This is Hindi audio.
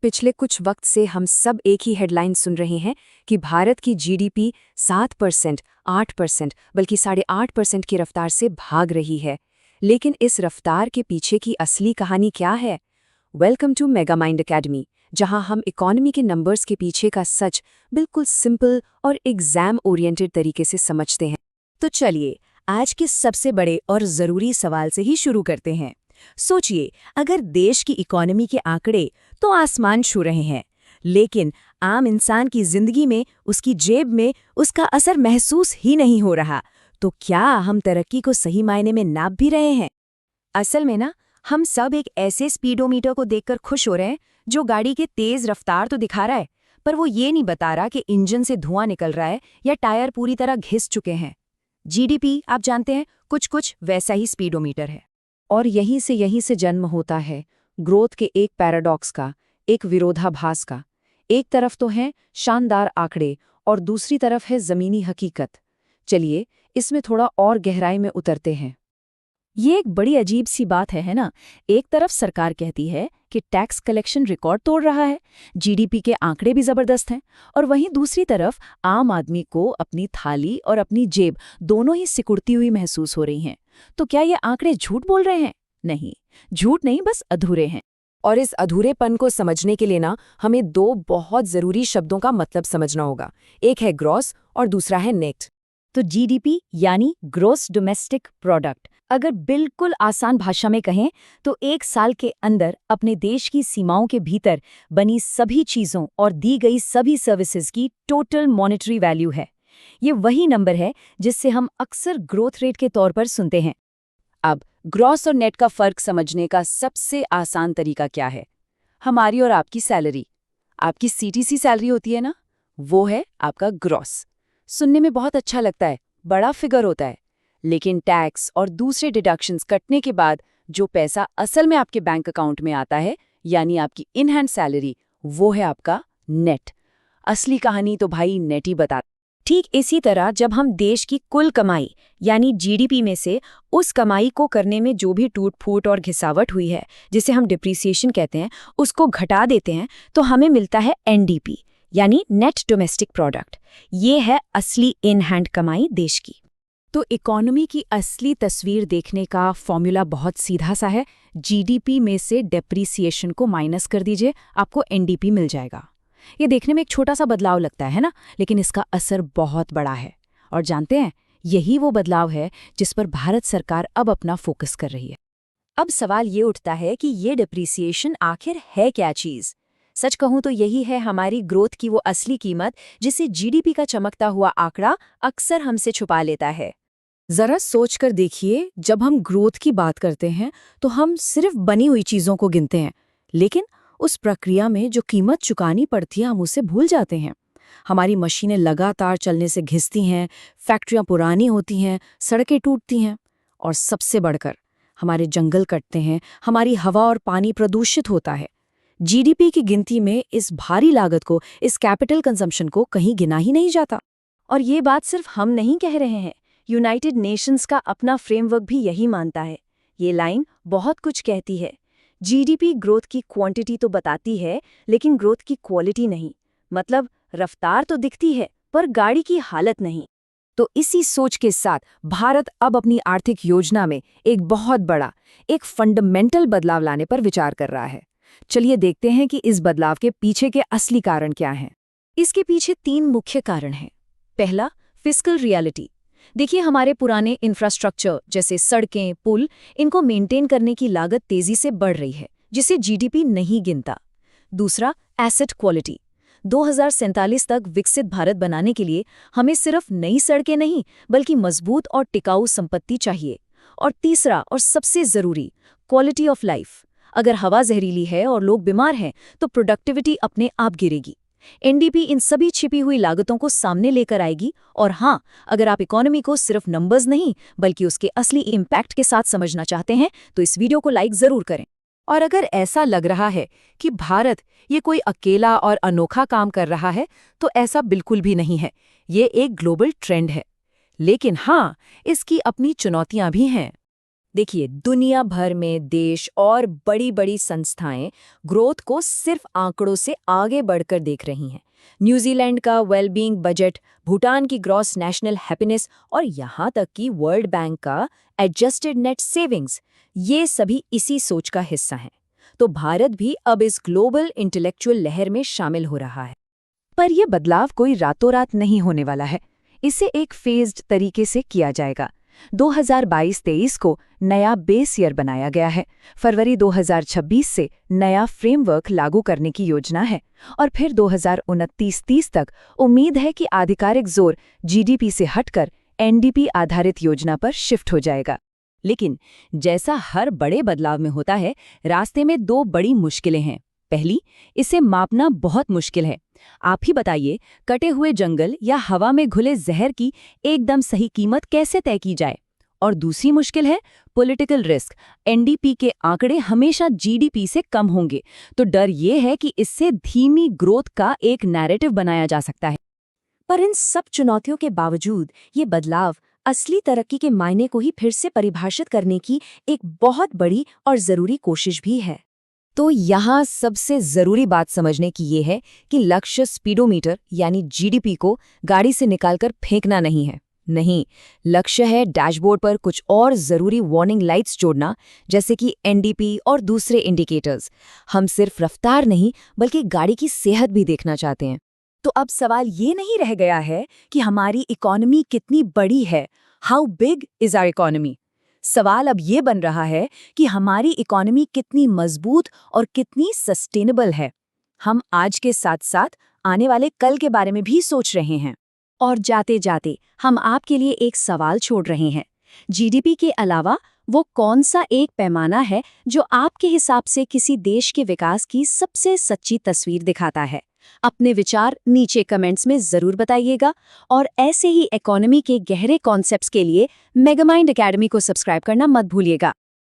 पिछले कुछ वक्त से हम सब एक ही हेडलाइन सुन रहे हैं कि भारत की जीडीपी 7%, 8%, बल्कि 8.5% की रफ्तार से भाग रही है। लेकिन इस रफ्तार के पीछे की असली कहानी क्या है? Welcome to mega mind academy, जहां हम इकोनॉमी के नंबर्स के पीछे का सच बिल्कुल सिंपल और एग्जाम ओरिएंटेड तरीके से समझते हैं। तो चलिए आज के सबसे बड़े और ज़रूरी सवाल से ही शुरू करते हैं। सोचिए, अगर देश की इकोनॉमी के आंकड़े तो आसमान छू रहे हैं, लेकिन आम इंसान की जिंदगी में, उसकी जेब में उसका असर महसूस ही नहीं हो रहा, तो क्या हम तरक्की को सही मायने में नाप भी रहे हैं? असल में ना, हम सब एक ऐसे स्पीडोमीटर को देखकर खुश हो रहे हैं जो गाड़ी के तेज रफ्तार तो दिखा रहा है, पर वो ये नहीं बता रहा कि इंजन से धुआं निकल रहा है या टायर पूरी तरह घिस चुके हैं। जीडीपी, आप जानते हैं, कुछ वैसा ही स्पीडोमीटर है। और यहीं से जन्म होता है ग्रोथ के एक पैराडॉक्स का, एक विरोधाभास का। एक तरफ तो हैं शानदार आंकड़े और दूसरी तरफ है ज़मीनी हकीकत। चलिए इसमें थोड़ा और गहराई में उतरते हैं। ये एक बड़ी अजीब सी बात है ना? एक तरफ सरकार कहती है कि टैक्स कलेक्शन रिकॉर्ड तोड़ रहा है, जीडीपी के आंकड़े भी जबरदस्त हैं, और वहीं दूसरी तरफ आम आदमी को अपनी थाली और अपनी जेब दोनों ही सिकुड़ती हुई महसूस हो रही हैं। तो क्या ये आंकड़े झूठ बोल रहे हैं? नहीं, झूठ नहीं, बस अधूरे हैं। और इस अधूरेपन को समझने के लिए ना, हमें दो बहुत ज़रूरी शब्दों का मतलब समझना होगा। एक है ग्रॉस और दूसरा है नेट। तो जीडीपी यानी ग्रॉस डोमेस्टिक प्रोडक्ट, अगर बिल्कुल आसान भाषा में कहें तो एक साल के अंदर अपने देश की सीमाओं के भीतर बनी सभी चीज़ों और दी गई सभी सर्विसेज की टोटल मॉनेटरी वैल्यू है। ये वही नंबर है जिससे हम अक्सर ग्रोथ रेट के तौर पर सुनते हैं। अब ग्रॉस और नेट का फ़र्क समझने का सबसे आसान तरीका क्या है? हमारी और आपकी सैलरी, आपकी सीटीसी सैलरी होती है ना, वो है आपका ग्रॉस। सुनने में बहुत अच्छा लगता है, बड़ा फिगर होता है, लेकिन टैक्स और दूसरे डिडक्शंस कटने के बाद जो पैसा असल में आपके बैंक अकाउंट में आता है, यानी आपकी इन हैंड सैलरी, वो है आपका नेट। असली कहानी तो भाई नेट ही बता। ठीक इसी तरह जब हम देश की कुल कमाई यानी जीडीपी में से उस कमाई को करने में जो भी टूट फूट और घिसावट हुई है, जिसे हम डिप्रिसिएशन कहते हैं, उसको घटा देते हैं, तो हमें मिलता है एनडीपी यानी नेट डोमेस्टिक प्रोडक्ट। ये है असली इन हैंड कमाई देश की। तो इकोनॉमी की असली तस्वीर देखने का फॉर्मूला बहुत सीधा सा है। जीडीपी में से डेप्रिसिएशन को माइनस कर दीजिए, आपको एनडीपी मिल जाएगा। ये देखने में एक छोटा सा बदलाव लगता है ना, लेकिन इसका असर बहुत बड़ा है। और जानते हैं, यही वो बदलाव है जिस पर भारत सरकार अब अपना फोकस कर रही है। अब सवाल ये उठता है कि ये डिप्रिसिएशन आखिर है क्या चीज़? सच कहूं तो यही है हमारी ग्रोथ की वो असली कीमत, जिसे जीडीपी का चमकता हुआ आंकड़ा अक्सर हमसे छुपा लेता है। जरा सोच कर देखिए, जब हम ग्रोथ की बात करते हैं तो हम सिर्फ बनी हुई चीज़ों को गिनते हैं, लेकिन उस प्रक्रिया में जो कीमत चुकानी पड़ती है हम उसे भूल जाते हैं। हमारी मशीनें लगातार चलने से घिसती हैं, फैक्ट्रियां पुरानी होती हैं, सड़कें टूटती हैं, और सबसे बढ़कर हमारे जंगल कटते हैं, हमारी हवा और पानी प्रदूषित होता है। जीडीपी की गिनती में इस भारी लागत को, इस कैपिटल कंजम्पशन को कहीं गिना ही नहीं जाता। और ये बात सिर्फ हम नहीं कह रहे हैं, यूनाइटेड नेशंस का अपना फ्रेमवर्क भी यही मानता है। ये लाइन बहुत कुछ कहती है। जीडीपी ग्रोथ की क्वांटिटी तो बताती है, लेकिन ग्रोथ की क्वालिटी नहीं। मतलब रफ्तार तो दिखती है, पर गाड़ी की हालत नहीं। तो इसी सोच के साथ भारत अब अपनी आर्थिक योजना में एक बहुत बड़ा, एक फंडामेंटल बदलाव लाने पर विचार कर रहा है। चलिए देखते हैं कि इस बदलाव के पीछे के असली कारण क्या हैं। इसके पीछे 3 मुख्य कारण हैं। पहला, फिस्कल रियलिटी। देखिए, हमारे पुराने इंफ्रास्ट्रक्चर जैसे सड़कें, पुल, इनको मेंटेन करने की लागत तेजी से बढ़ रही है, जिसे जीडीपी नहीं गिनता। दूसरा, एसेट क्वालिटी। 2047 तक विकसित भारत बनाने के लिए हमें सिर्फ नई सड़कें नहीं, बल्कि मजबूत और टिकाऊ संपत्ति चाहिए। और तीसरा और सबसे जरूरी, क्वालिटी ऑफ लाइफ। अगर हवा जहरीली है और लोग बीमार हैं, तो प्रोडक्टिविटी अपने आप गिरेगी। एनडीपी इन सभी छिपी हुई लागतों को सामने लेकर आएगी। और हाँ, अगर आप इकोनॉमी को सिर्फ नंबर्स नहीं, बल्कि उसके असली इम्पैक्ट के साथ समझना चाहते हैं, तो इस वीडियो को लाइक जरूर करें। और अगर ऐसा लग रहा है कि भारत ये कोई अकेला और अनोखा काम कर रहा है, तो ऐसा बिल्कुल भी नहीं है। ये एक ग्लोबल ट्रेंड है। लेकिन हाँ, इसकी अपनी चुनौतियां भी हैं। देखिए, दुनिया भर में देश और बड़ी बड़ी संस्थाएं ग्रोथ को सिर्फ आंकड़ों से आगे बढ़कर देख रही हैं। न्यूजीलैंड का वेलबींग बजट, भूटान की ग्रॉस नेशनल हैप्पीनेस और यहाँ तक कि वर्ल्ड बैंक का एडजस्टेड नेट सेविंग्स, ये सभी इसी सोच का हिस्सा हैं। तो भारत भी अब इस ग्लोबल इंटेलेक्चुअल लहर में शामिल हो रहा है। पर यह बदलाव कोई रातों रात नहीं होने वाला है। इसे एक फेज्ड तरीके से किया जाएगा। 2022-23 को नया बेस ईयर बनाया गया है। फरवरी 2026 से नया फ्रेमवर्क लागू करने की योजना है और फिर 2029-30 तक उम्मीद है कि आधिकारिक जोर जीडीपी से हटकर एनडीपी आधारित योजना पर शिफ्ट हो जाएगा। लेकिन जैसा हर बड़े बदलाव में होता है, रास्ते में दो बड़ी मुश्किलें हैं। पहली, इसे मापना बहुत मुश्किल है। आप ही बताइए, कटे हुए जंगल या हवा में घुले जहर की एकदम सही कीमत कैसे तय की जाए? और दूसरी मुश्किल है पॉलिटिकल रिस्क। एनडीपी के आंकड़े हमेशा जीडीपी से कम होंगे, तो डर ये है कि इससे धीमी ग्रोथ का एक नैरेटिव बनाया जा सकता है। पर इन सब चुनौतियों के बावजूद ये बदलाव असली तरक्की के मायने को ही फिर से परिभाषित करने की एक बहुत बड़ी और जरूरी कोशिश भी है। तो यहाँ सबसे जरूरी बात समझने की ये है कि लक्ष्य स्पीडोमीटर यानी जीडीपी को गाड़ी से निकालकर फेंकना नहीं है। नहीं, लक्ष्य है डैशबोर्ड पर कुछ और जरूरी वार्निंग लाइट्स जोड़ना, जैसे कि एनडीपी और दूसरे इंडिकेटर्स। हम सिर्फ रफ्तार नहीं बल्कि गाड़ी की सेहत भी देखना चाहते हैं। तो अब सवाल ये नहीं रह गया है कि हमारी इकोनॉमी कितनी बड़ी है, how big is our economy. सवाल अब ये बन रहा है कि हमारी इकोनॉमी कितनी मजबूत और कितनी सस्टेनेबल है। हम आज के साथ साथ आने वाले कल के बारे में भी सोच रहे हैं। और जाते जाते हम आपके लिए एक सवाल छोड़ रहे हैं। जीडीपी के अलावा वो कौन सा एक पैमाना है जो आपके हिसाब से किसी देश के विकास की सबसे सच्ची तस्वीर दिखाता है? अपने विचार नीचे कमेंट्स में जरूर बताइएगा और ऐसे ही इकोनॉमी के गहरे कॉन्सेप्ट्स के लिए मेगामाइंड एकेडमी को सब्सक्राइब करना मत भूलिएगा।